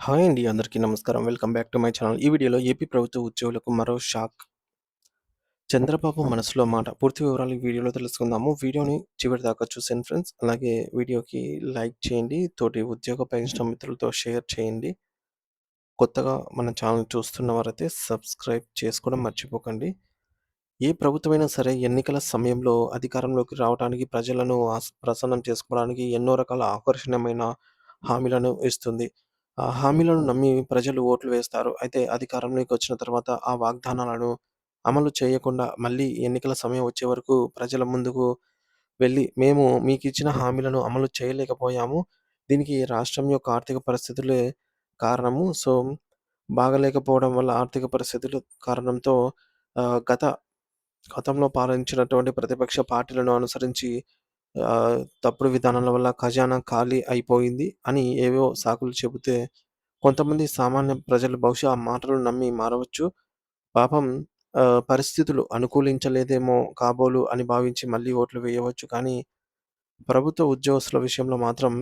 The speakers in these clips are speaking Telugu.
హాయ్ అండి. అందరికీ నమస్కారం. Welcome back to my channel. ఈ వీడియోలో ఏపీ ప్రభుత్వ ఉద్యోగులకు మరో షాక్. చంద్రబాబు మనసులో మాట. పూర్తి వివరాలు ఈ వీడియోలో తెలుసుకుందాము. వీడియోని చివరిదాకా చూసేయండి ఫ్రెండ్స్. అలాగే వీడియోకి లైక్ చేయండి. తోటి ఉద్యోగ పెన్షన్ మిత్రులతో షేర్ చేయండి. కొత్తగా మన ఛానల్ చూస్తున్న వారైతే సబ్స్క్రైబ్ చేసుకోవడం మర్చిపోకండి. ఏ ప్రభుత్వమైనా సరే ఎన్నికల సమయంలో అధికారంలోకి రావడానికి ప్రజలను ప్రసన్నం చేసుకోవడానికి ఎన్నో రకాల ఆకర్షణీయమైన హామీలను ఇస్తుంది. ఆ హామీలను నమ్మి ప్రజలు ఓట్లు వేస్తారు. అయితే అధికారంలోకి వచ్చిన తర్వాత ఆ వాగ్దానాలను అమలు చేయకుండా మళ్ళీ ఎన్నికల సమయం వచ్చే వరకు ప్రజల ముందుకు వెళ్ళి మేము మీకిచ్చిన హామీలను అమలు చేయలేకపోయాము. దీనికి రాష్ట్రం యొక్క ఆర్థిక పరిస్థితులే కారణము. సో, బాగాలేకపోవడం వల్ల ఆర్థిక పరిస్థితులు కారణంతో గతంలో పాలించినటువంటి ప్రతిపక్ష పార్టీలను అనుసరించి తప్పుడు విధానాల వల్ల ఖజానా ఖాళీ అయిపోయింది అని ఏవేవో సాకులు చెబితే కొంతమంది సామాన్య ప్రజలు బహుశా ఆ మాటలు నమ్మి మారవచ్చు. పాపం పరిస్థితులు అనుకూలించలేదేమో కాబోలు అని భావించి మళ్ళీ ఓట్లు వేయవచ్చు. కానీ ప్రభుత్వ ఉద్యోగస్తుల విషయంలో మాత్రం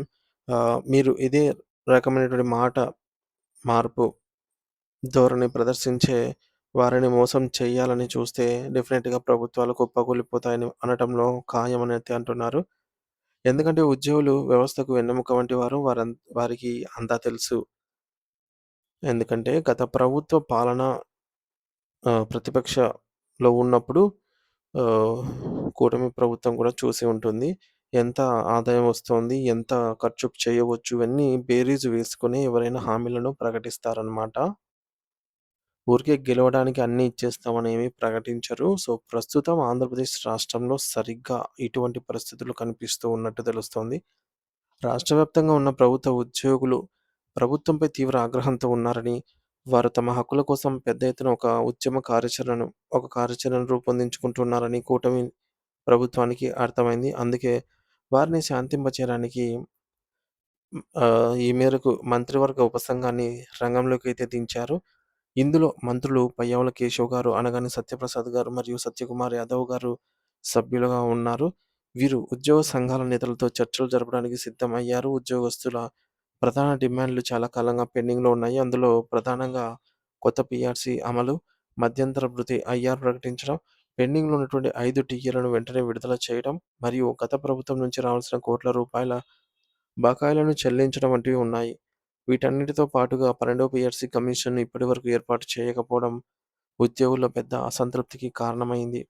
మీరు ఇదే రకమైనటువంటి మాట మార్పు ధోరణి ప్రదర్శించే వారిని మోసం చేయాలని చూస్తే డెఫినెట్‌గా ప్రభుత్వాలు కుప్పకూలిపోతాయని అనటంలో ఖాయమనైతే అంటున్నారు. ఎందుకంటే ఉద్యోగులు వ్యవస్థకు వెన్నెముక వంటి వారు. వారికి అంతా తెలుసు. ఎందుకంటే గత ప్రభుత్వ పాలన ప్రతిపక్షలో ఉన్నప్పుడు ఆహ్, కూటమి ప్రభుత్వం కూడా చూసి ఉంటుంది. ఎంత ఆదాయం వస్తోంది, ఎంత ఖర్చు చేయవచ్చు ఇవన్నీ బేరీజు వేసుకొని ఎవరైనా హామీలను ప్రకటిస్తారనమాట. ఊరికే గెలవడానికి అన్నీ ఇచ్చేస్తామని ఏమి ప్రకటించరు. సో, ప్రస్తుతం ఆంధ్రప్రదేశ్ రాష్ట్రంలో సరిగ్గా ఇటువంటి పరిస్థితులు కనిపిస్తూ ఉన్నట్టు తెలుస్తోంది. రాష్ట్ర వ్యాప్తంగా ఉన్న ప్రభుత్వ ఉద్యోగులు ప్రభుత్వంపై తీవ్ర ఆగ్రహంతో ఉన్నారని, వారు తమ హక్కుల కోసం పెద్ద ఎత్తున ఒక కార్యాచరణను రూపొందించుకుంటున్నారని కూటమి ప్రభుత్వానికి అర్థమైంది. అందుకే వారిని శాంతింపచేయడానికి ఈ మేరకు మంత్రివర్గ ఉపసంఘాన్ని రంగంలోకైతే దించారు. ఇందులో మంత్రులు పయ్యావుల కేశవ్ గారు, అనగాని సత్యప్రసాద్ గారు మరియు సత్యకుమార్ యాదవ్ గారు సభ్యులుగా ఉన్నారు. వీరు ఉద్యోగ సంఘాల నేతలతో చర్చలు జరపడానికి సిద్ధమయ్యారు. ఉద్యోగస్తుల ప్రధాన డిమాండ్‌లు చాలా కాలంగా పెండింగ్‌లో ఉన్నాయి. అందులో ప్రధానంగా కొత్త పీఆర్సీ అమలు, మధ్యంతర భృతి ఐఆర్ ప్రకటించడం, పెండింగ్‌లో ఉన్నటువంటి 5 టీఏలను వెంటనే విడుదల చేయడం మరియు గత ప్రభుత్వం నుంచి రావాల్సిన కోట్ల రూపాయల బకాయిలను చెల్లించడం వంటివి ఉన్నాయి. వీటన్నిటితో పాటుగా 12వ పీఆర్సీ కమిషన్‌ను ఇప్పటివరకు ఏర్పాటు చేయకపోవడం ఉద్యోగుల్లో పెద్ద అసంతృప్తికి కారణమైంది.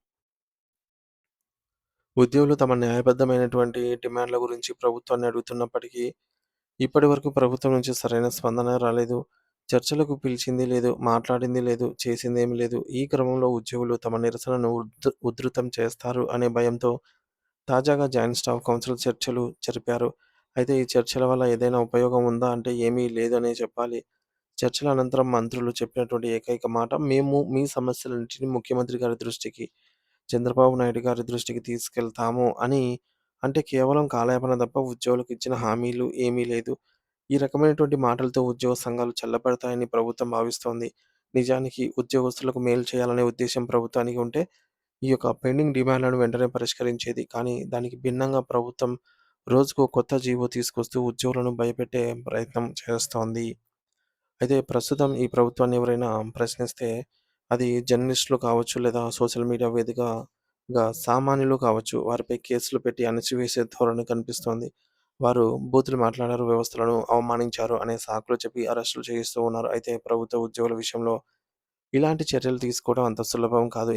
ఉద్యోగులు తమ న్యాయబద్ధమైనటువంటి డిమాండ్‌ల గురించి ప్రభుత్వాన్ని అడుగుతున్నప్పటికీ, ఇప్పటివరకు ప్రభుత్వం నుంచి సరైన స్పందన రాలేదు. చర్చలకు పిలిచింది లేదు, మాట్లాడింది లేదు, చేసిందేమీ లేదు. ఈ క్రమంలో ఉద్యోగులు తమ నిరసనను ఉధృతం చేస్తారు అనే భయంతో తాజాగా జాయింట్ స్టాఫ్ కౌన్సిల్ చర్చలు జరిపారు. అయితే ఈ చర్చల వల్ల ఏదైనా ఉపయోగం ఉందా అంటే ఏమీ లేదనే చెప్పాలి. చర్చల అనంతరం మంత్రులు చెప్పినటువంటి ఏకైక మాట, "మేము మీ సమస్యలన్నిటిని ముఖ్యమంత్రి గారి దృష్టికి, చంద్రబాబు నాయుడు గారి దృష్టికి తీసుకెళ్తాము" అని. అంటే కేవలం కాలయాపన తప్ప ఉద్యోగులకు ఇచ్చిన హామీలు ఏమీ లేదు. ఈ రకమైనటువంటి మాటలతో ఉద్యోగ సంఘాలు చల్లబడతాయని ప్రభుత్వం భావిస్తోంది. నిజానికి ఉద్యోగస్తులకు మేలు చేయాలనే ఉద్దేశ్యం ప్రభుత్వానికి ఉంటే, ఈ యొక్క పెండింగ్ డిమాండ్‌లను వెంటనే పరిష్కరించేది. కానీ దానికి భిన్నంగా ప్రభుత్వం రోజుకో కొత్త జీవో తీసుకొస్తూ ఉద్యోగులను భయపెట్టే ప్రయత్నం చేస్తోంది. అయితే ప్రస్తుతం ఈ ప్రభుత్వాన్ని ఎవరైనా ప్రశ్నిస్తే అది జర్నలిస్టులు కావచ్చు, లేదా సోషల్ మీడియా వేదికగా సామాన్యులు కావచ్చు, వారిపై కేసులు పెట్టి అణచివేసే ధోరణి కనిపిస్తోంది. వారు బూతులు మాట్లాడారు, వ్యవస్థలను అవమానించారు అనే సాకులు చెప్పి అరెస్టులు చేయిస్తూ ఉన్నారు. అయితే ప్రభుత్వ ఉద్యోగుల విషయంలో ఇలాంటి చర్యలు తీసుకోవడం అంత సులభం కాదు.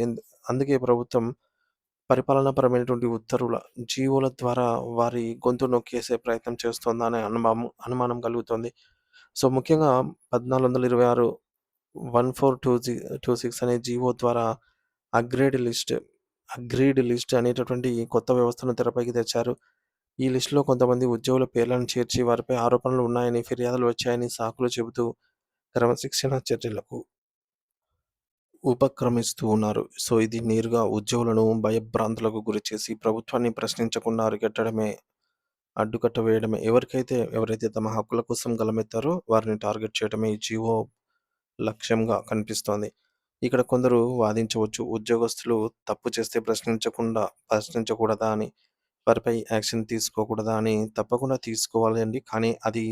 అందుకే ప్రభుత్వం పరిపాలనాపరమైనటువంటి ఉత్తర్వుల, జీవోల ద్వారా వారి గొంతు నొక్కేసే ప్రయత్నం చేస్తోందా అనే అనుమానం కలుగుతోంది. సో, ముఖ్యంగా 1426 1426 అనే జీవో ద్వారా అగ్రేడ్ లిస్ట్, అగ్రీడ్ లిస్ట్ అనేటటువంటి కొత్త వ్యవస్థను తెరపైకి తెచ్చారు. ఈ లిస్ట్‌లో కొంతమంది ఉద్యోగుల పేర్లను చేర్చి వారిపై ఆరోపణలు ఉన్నాయని, ఫిర్యాదులు వచ్చాయని సాకులు చెబుతూ క్రమశిక్షణ చర్యలకు ఉపక్రమిస్తూ ఉన్నారు. సో, ఇది నేరుగా ఉద్యోగులను భయభ్రాంతులకు గురిచేసి ప్రభుత్వాన్ని ప్రశ్నించకుండా అరికట్టడమే, అడ్డుకట్ట వేయడమే. ఎవరైతే తమ హక్కుల కోసం గలమెత్తారో వారిని టార్గెట్ చేయడమే ఈ జీవో లక్ష్యంగా కనిపిస్తోంది. ఇక్కడ కొందరు వాదించవచ్చు, ఉద్యోగస్తులు తప్పు చేస్తే ప్రశ్నించకూడదా అని, వారిపై యాక్షన్ తీసుకోకూడదా అని. తప్పకుండా తీసుకోవాలి అండి. కానీ అది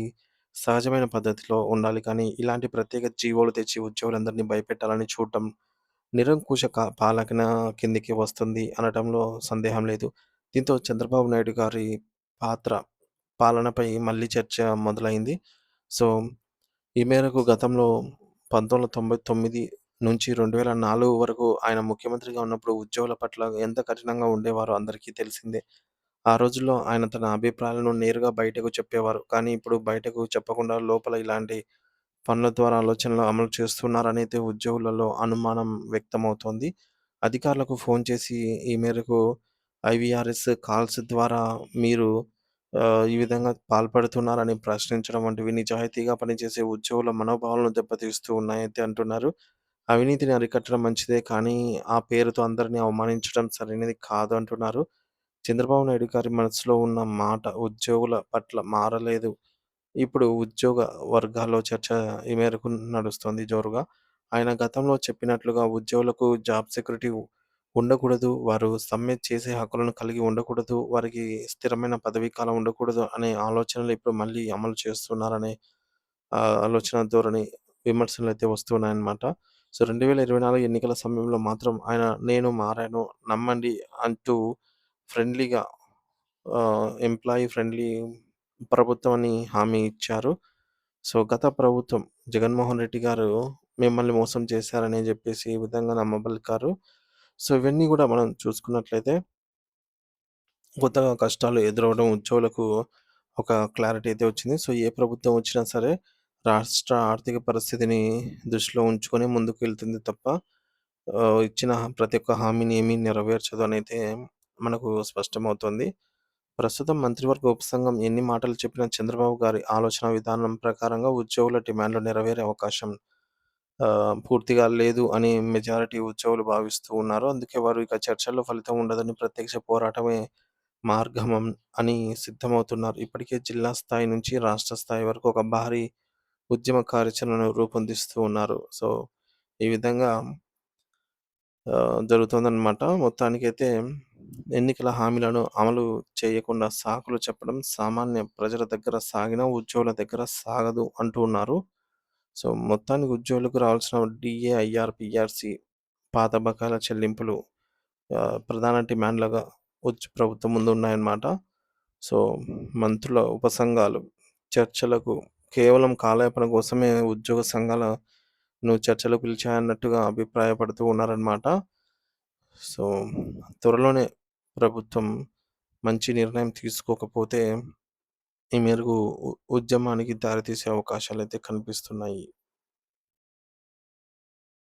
సహజమైన పద్ధతిలో ఉండాలి కానీ, ఇలాంటి ప్రత్యేక జీవోలు తెచ్చి ఉద్యోగులందరినీ భయపెట్టాలని చూడటం నిరంకుశ పాలన కిందికి వస్తుంది అనటంలో సందేహం లేదు. దీంతో చంద్రబాబు నాయుడు గారి పాత్ర, పాలనపై మళ్ళీ చర్చ మొదలైంది. సో, ఈ మేరకు గతంలో 1999 నుంచి 2004 వరకు ఆయన ముఖ్యమంత్రిగా ఉన్నప్పుడు ఉద్యోగుల పట్ల ఎంత కఠినంగా ఉండేవారో అందరికీ తెలిసిందే. ఆ రోజుల్లో ఆయన తన అభిప్రాయాలను నేరుగా బయటకు చెప్పేవారు. కానీ ఇప్పుడు బయటకు చెప్పకుండా లోపల ఇలాంటి పనుల ద్వారా ఆలోచనలు అమలు చేస్తున్నారనైతే ఉద్యోగులలో అనుమానం వ్యక్తమవుతోంది. అధికారులకు ఫోన్ చేసి ఈ మేరకు ఐవీఆర్ఎస్ కాల్స్ ద్వారా మీరు ఈ విధంగా పాల్పడుతున్నారని ప్రశ్నించడం వంటివి నిజాయితీగా పనిచేసే ఉద్యోగుల మనోభావాలను దెబ్బతీస్తూ ఉన్నాయైతే అంటున్నారు. అవినీతిని అరికట్టడం మంచిదే కానీ, ఆ పేరుతో అందరిని అవమానించడం సరైనది కాదు అంటున్నారు. చంద్రబాబు నాయుడు గారి మనసులో ఉన్న మాట ఉద్యోగుల పట్ల మారలేదు. ఇప్పుడు ఉద్యోగ వర్గాల్లో చర్చ ఈ మేరకు నడుస్తోంది జోరుగా. ఆయన గతంలో చెప్పినట్లుగా ఉద్యోగులకు జాబ్ సెక్యూరిటీ ఉండకూడదు. వారు సమ్మె చేసే హక్కులను కలిగి ఉండకూడదు. వారికి స్థిరమైన పదవీ కాలం ఉండకూడదు అనే ఆలోచనలు ఇప్పుడు మళ్ళీ అమలు చేస్తున్నారనే ఆలోచన ధోరణి విమర్శలైతే వస్తున్నాయన్నమాట. సో, 2024 ఎన్నికల సమయంలో మాత్రం ఆయన నేను మారాను నమ్మండి అంటూ ఫ్రెండ్లీగా ఎంప్లాయీ ఫ్రెండ్లీ ప్రభుత్వం అని హామీ ఇచ్చారు. సో, గత ప్రభుత్వం జగన్మోహన్ రెడ్డి గారు మిమ్మల్ని మోసం చేశారని జెప్పేసి ఈ విధంగా నమ్మబలికారు. సో, ఇవన్నీ గూడా మనం చూసుకున్నట్లయితే కొత్తగా కష్టాలు ఎదురవ్వడం ఉద్యోగులకు ఒక క్లారిటీ అయితే వచ్చింది. సో, ఏ ప్రభుత్వం వచ్చినా సరే రాష్ట్ర ఆర్థిక పరిస్థితిని దృష్టిలో ఉంచుకొని ముందుకు వెళ్తుంది తప్ప ఇచ్చిన ప్రతి ఒక్క హామీని ఏమీ నెరవేర్చదు అనైతే మనకు స్పష్టమవుతోంది. ప్రస్తుతం మంత్రివర్గ ఉపసంఘం ఎన్ని మాటలు చెప్పినా చంద్రబాబు గారి ఆలోచన విధానం ప్రకారంగా ఉద్యోగుల డిమాండ్‌లు నెరవేరే అవకాశం పూర్తిగా లేదు అని మెజారిటీ ఉద్యోగులు భావిస్తూ ఉన్నారు. అందుకే వారు ఇక చర్చల్లో ఫలితం ఉండదని ప్రత్యక్ష పోరాటమే మార్గమం అని సిద్ధమవుతున్నారు. ఇప్పటికే జిల్లా స్థాయి నుంచి రాష్ట్ర స్థాయి వరకు ఒక భారీ ఉద్యమ కార్యాచరణను రూపొందిస్తూ ఉన్నారు. సో, ఈ విధంగా జరుగుతుందనమాట. మొత్తానికైతే ఎన్నికల హామీలను అమలు చేయకుండా సాకులు చెప్పడం సామాన్య ప్రజల దగ్గర సాగినా ఉద్యోగుల దగ్గర సాగదు అంటూ ఉన్నారు. సో, మొత్తానికి ఉద్యోగులకు రావాల్సిన డీఏ, ఐఆర్, పీఆర్‌సీ పాత బకాయిల చెల్లింపులు ప్రధాన డిమాండ్‌లుగా ప్రభుత్వం ముందు ఉన్నాయన్నమాట. సో, మంత్రుల ఉపసంఘాలు చర్చలకు కేవలం కాలయాపన కోసమే ఉద్యోగ సంఘాలను చర్చలకు పిలిచాయన్నట్టుగా అభిప్రాయపడుతూ ఉన్నారన్నమాట. సో, త్వరలోనే ప్రభుత్వం మంచి నిర్ణయం తీసుకోకపోతే ఈ మేరకు ఉద్యమానికి దారితీసే అవకాశాలైతే కనిపిస్తున్నాయి.